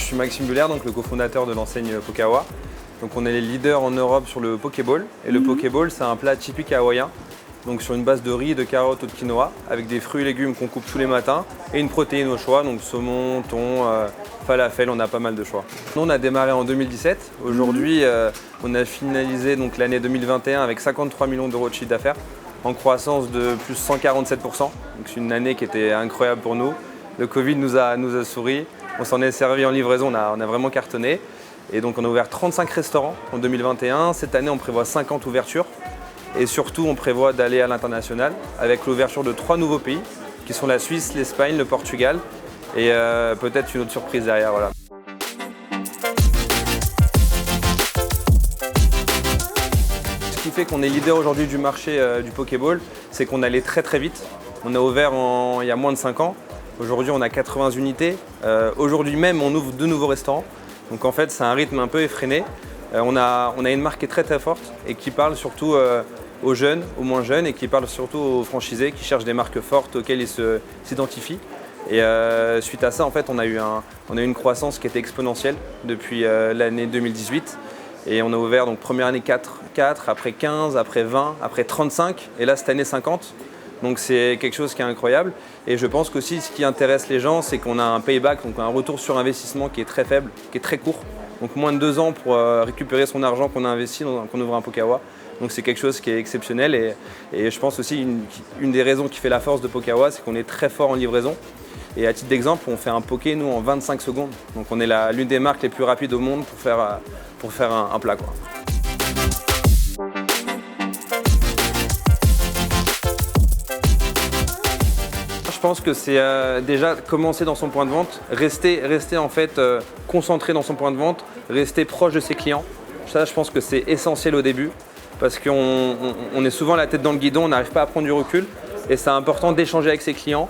suis Maxime Buller, donc le cofondateur de l'enseigne Pokawa. Donc on est les leaders en Europe sur le Pokéball. Et le Pokéball, c'est un plat typique hawaïen, donc sur une base de riz, de carottes ou de quinoa, avec des fruits et légumes qu'on coupe tous les matins et une protéine au choix, donc saumon, thon, falafel, on a pas mal de choix. Nous, on a démarré en 2017. Aujourd'hui, on a finalisé l'année 2021 avec 53 millions d'euros de chiffre d'affaires, en croissance de plus 147%. Donc c'est une année qui était incroyable pour nous. Le Covid nous a souri, on s'en est servi en livraison, on a vraiment cartonné. Et donc on a ouvert 35 restaurants en 2021. Cette année, on prévoit 50 ouvertures. Et surtout, on prévoit d'aller à l'international avec l'ouverture de 3 nouveaux pays, qui sont la Suisse, l'Espagne, le Portugal et peut-être une autre surprise derrière. Voilà. Ce qui fait qu'on est leader aujourd'hui du marché du Pokéball, c'est qu'on allait très très vite. On a ouvert il y a moins de 5 ans. Aujourd'hui, on a 80 unités. Aujourd'hui même, on ouvre 2 nouveaux restaurants. Donc en fait, c'est un rythme un peu effréné. On a une marque qui est très très forte et qui parle surtout aux jeunes, aux moins jeunes et qui parle surtout aux franchisés qui cherchent des marques fortes auxquelles ils s'identifient. Et suite à ça, en fait, on a eu une croissance qui était exponentielle depuis l'année 2018. Et on a ouvert donc première année 4, après 15, après 20, après 35 et là cette année 50. Donc c'est quelque chose qui est incroyable. Et je pense qu'aussi ce qui intéresse les gens, c'est qu'on a un payback, donc un retour sur investissement qui est très faible, qui est très court. Donc moins de 2 ans pour récupérer son argent qu'on a investi qu'on ouvre un Pokawa. Donc c'est quelque chose qui est exceptionnel et je pense aussi une des raisons qui fait la force de Pokawa, c'est qu'on est très fort en livraison. Et à titre d'exemple, on fait un poké nous en 25 secondes. Donc on est l'une des marques les plus rapides au monde pour faire un plat, quoi. Je pense que c'est déjà commencer dans son point de vente, rester en fait concentré dans son point de vente, rester proche de ses clients. Ça, je pense que c'est essentiel au début parce qu'on est souvent la tête dans le guidon, on n'arrive pas à prendre du recul et c'est important d'échanger avec ses clients.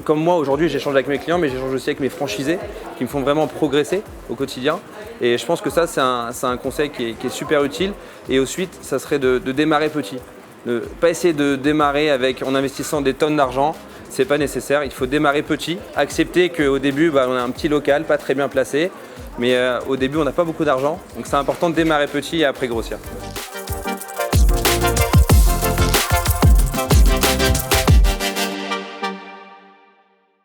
Comme moi aujourd'hui, j'échange avec mes clients, mais j'échange aussi avec mes franchisés qui me font vraiment progresser au quotidien. Et je pense que ça, c'est un conseil qui est super utile. Et ensuite, ça serait de démarrer petit. Ne pas essayer de démarrer en investissant des tonnes d'argent. C'est pas nécessaire, il faut démarrer petit, accepter qu'au début on a un petit local pas très bien placé, mais au début on n'a pas beaucoup d'argent, donc c'est important de démarrer petit et après grossir.